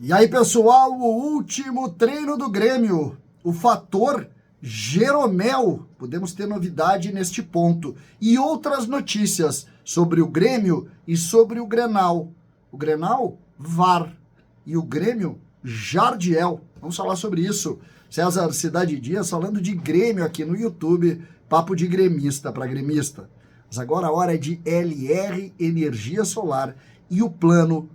E aí, pessoal, o último treino do Grêmio, o fator Jeromel. Podemos ter novidade neste ponto. E outras notícias sobre o Grêmio e sobre o Grenal. O Grenal, VAR. E o Grêmio, Jardiel. Vamos falar sobre isso. César Cidade Dias falando de Grêmio aqui no YouTube. Papo de gremista para gremista. Mas agora a hora é de LR Energia Solar e o plano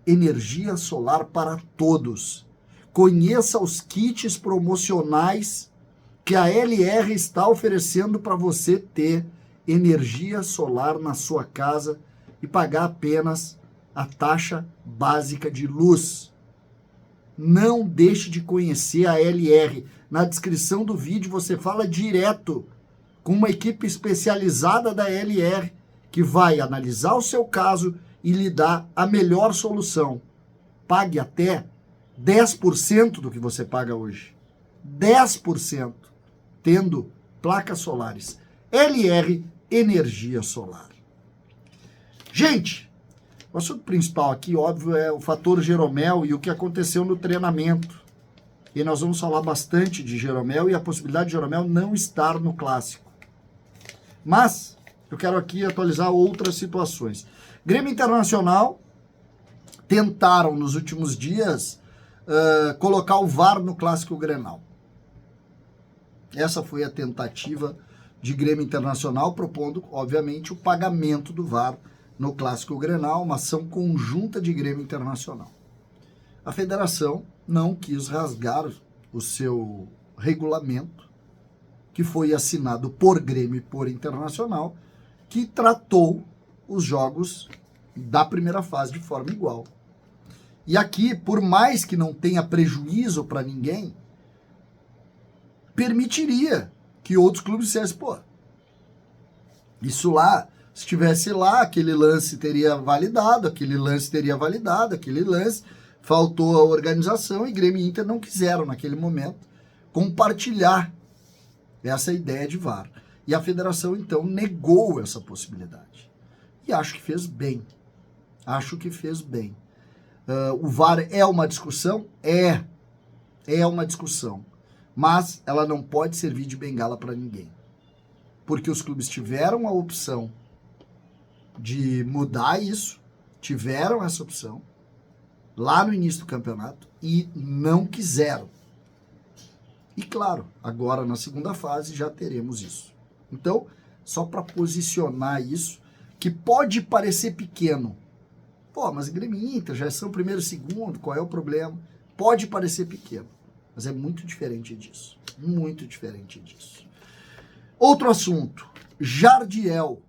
Energia Solar para Todos. Conheça os kits promocionais que a LR está oferecendo para você ter energia solar na sua casa e pagar apenas a taxa básica de luz. Não deixe de conhecer a LR. Na descrição do vídeo você fala direto com uma equipe especializada da LR que vai analisar o seu caso e lhe dar a melhor solução. Pague até 10% do que você paga hoje. 10%, tendo placas solares. LR Energia Solar. Gente, o assunto principal aqui, óbvio, é o fator Jeromel e o que aconteceu no treinamento. E nós vamos falar bastante de Jeromel e a possibilidade de Jeromel não estar no clássico. Mas eu quero aqui atualizar outras situações. Grêmio Internacional tentaram nos últimos dias colocar o VAR no Clássico Grenal. Essa foi a tentativa de Grêmio Internacional, propondo, obviamente, o pagamento do VAR no Clássico Grenal, uma ação conjunta de Grêmio Internacional. A federação não quis rasgar o seu regulamento, que foi assinado por Grêmio e por Internacional, que tratou os jogos da primeira fase de forma igual. E aqui, por mais que não tenha prejuízo para ninguém, permitiria que outros clubes dissessem, pô, isso lá, se estivesse lá, aquele lance teria validado, aquele lance, faltou a organização e Grêmio e Inter não quiseram, naquele momento, compartilhar essa ideia de VAR. E a federação, então, negou essa possibilidade. E acho que fez bem. O VAR é uma discussão? É uma discussão. Mas ela não pode servir de bengala para ninguém. Porque os clubes tiveram a opção de mudar isso, tiveram essa opção lá no início do campeonato e não quiseram. E claro, agora na segunda fase já teremos isso. Então, só para posicionar isso, que pode parecer pequeno. Pô, mas Grêmio e Inter já são primeiro e segundo, qual é o problema? Pode parecer pequeno, mas é muito diferente disso. Muito diferente disso. Outro assunto, Jardiel.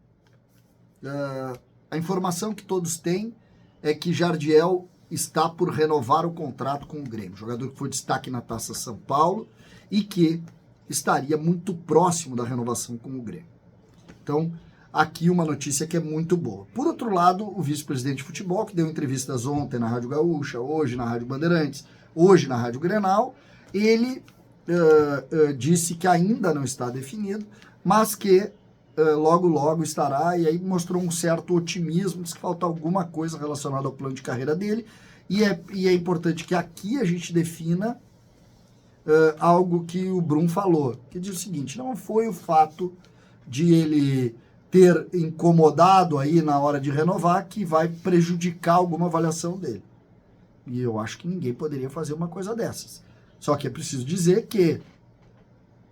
A informação que todos têm é que Jardiel está por renovar o contrato com o Grêmio. Jogador que foi destaque na Taça São Paulo e que estaria muito próximo da renovação com o Grêmio. Então, aqui uma notícia que é muito boa. Por outro lado, o vice-presidente de futebol, que deu entrevistas ontem na Rádio Gaúcha, hoje na Rádio Bandeirantes, hoje na Rádio Grenal, ele disse que ainda não está definido, mas que logo estará, e aí mostrou um certo otimismo, disse que falta alguma coisa relacionada ao plano de carreira dele, e é importante que aqui a gente defina algo que o Brum falou, que diz o seguinte, não foi o fato de ele ter incomodado aí na hora de renovar que vai prejudicar alguma avaliação dele. E eu acho que ninguém poderia fazer uma coisa dessas. Só que é preciso dizer que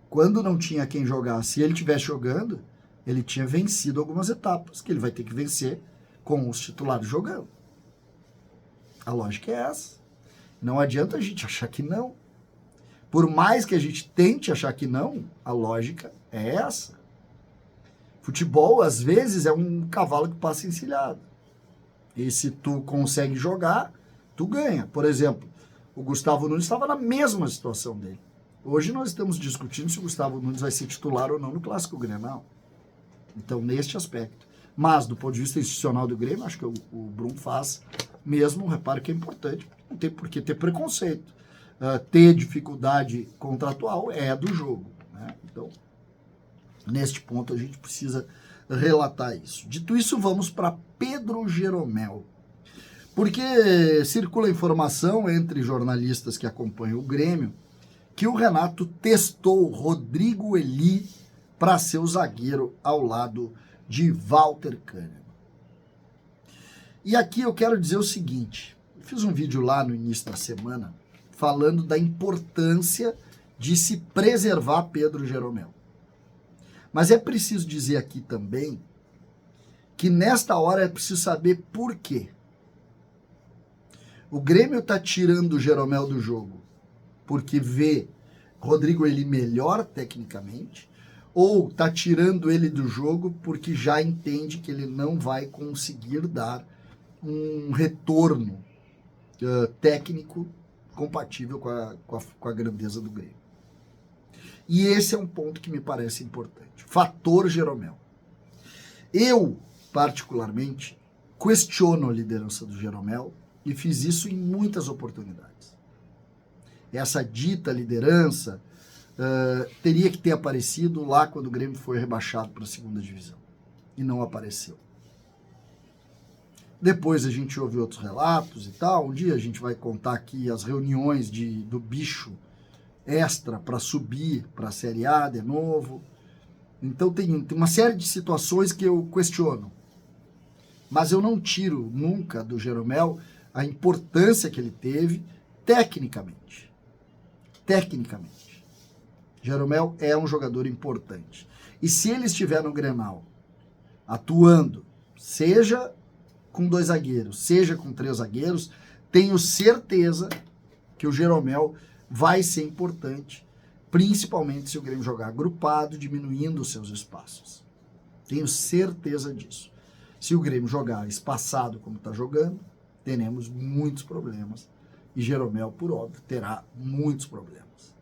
quando não tinha quem jogar, se ele estivesse jogando, ele tinha vencido algumas etapas, que ele vai ter que vencer com os titulares jogando. A lógica é essa. Não adianta a gente achar que não. Por mais que a gente tente achar que não, a lógica é essa. Futebol, às vezes, é um cavalo que passa encilhado. E se tu consegue jogar, tu ganha. Por exemplo, o Gustavo Nunes estava na mesma situação dele. Hoje nós estamos discutindo se o Gustavo Nunes vai ser titular ou não no Clássico Grenal. Então, neste aspecto. Mas, do ponto de vista institucional do Grêmio, acho que o Brum faz mesmo um reparo que é importante. Não tem por que ter preconceito. Ter dificuldade contratual é do jogo. Né? Então, neste ponto, a gente precisa relatar isso. Dito isso, vamos para Pedro Jeromel. Porque circula informação entre jornalistas que acompanham o Grêmio que o Renato testou Rodrigo Eli para ser o zagueiro ao lado de Walter Kahneman. E aqui eu quero dizer o seguinte, eu fiz um vídeo lá no início da semana falando da importância de se preservar Pedro Jeromel. Mas é preciso dizer aqui também que nesta hora é preciso saber por quê. O Grêmio está tirando o Jeromel do jogo porque vê Rodrigo Eli melhor tecnicamente, ou está tirando ele do jogo porque já entende que ele não vai conseguir dar um retorno técnico compatível com a grandeza do Grêmio. E esse é um ponto que me parece importante. Fator Jeromel. Eu, particularmente, questiono a liderança do Jeromel e fiz isso em muitas oportunidades. Essa dita liderança teria que ter aparecido lá quando o Grêmio foi rebaixado para a segunda divisão. E não apareceu. Depois a gente ouve outros relatos e tal. Um dia a gente vai contar aqui as reuniões do bicho extra para subir para a Série A de novo. Então tem uma série de situações que eu questiono. Mas eu não tiro nunca do Jeromel a importância que ele teve tecnicamente. Tecnicamente. Jeromel é um jogador importante. E se ele estiver no Grenal atuando, seja com 2 zagueiros, seja com 3 zagueiros, tenho certeza que o Jeromel vai ser importante, principalmente se o Grêmio jogar agrupado, diminuindo os seus espaços. Tenho certeza disso. Se o Grêmio jogar espaçado como está jogando, teremos muitos problemas. E Jeromel, por óbvio, terá muitos problemas.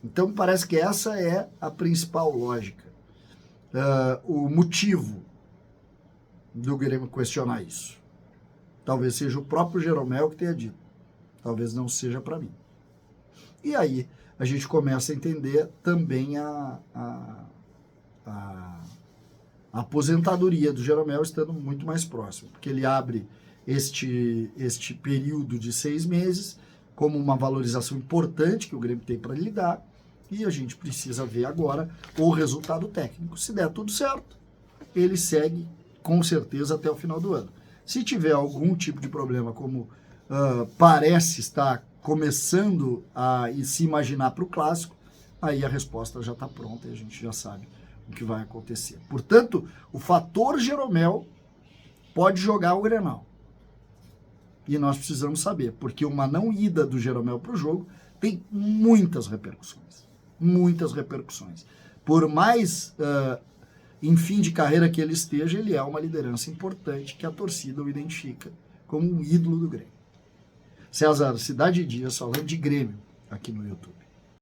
Então, parece que essa é a principal lógica. O motivo do Grêmio questionar isso. Talvez seja o próprio Jeromel que tenha dito. Talvez não seja para mim. E aí a gente começa a entender também a aposentadoria do Jeromel estando muito mais próximo, porque ele abre este período de 6 meses como uma valorização importante que o Grêmio tem para lidar, e a gente precisa ver agora o resultado técnico. Se der tudo certo, ele segue com certeza até o final do ano. Se tiver algum tipo de problema, como parece estar começando a se imaginar para o Clássico, aí a resposta já está pronta e a gente já sabe o que vai acontecer. Portanto, o fator Jeromel pode jogar o Grenal. E nós precisamos saber, porque uma não ida do Jeromel para o jogo tem muitas repercussões. Muitas repercussões. Por mais em fim de carreira que ele esteja, ele é uma liderança importante que a torcida o identifica como um ídolo do Grêmio. César Cidade Dias falando de Grêmio aqui no YouTube.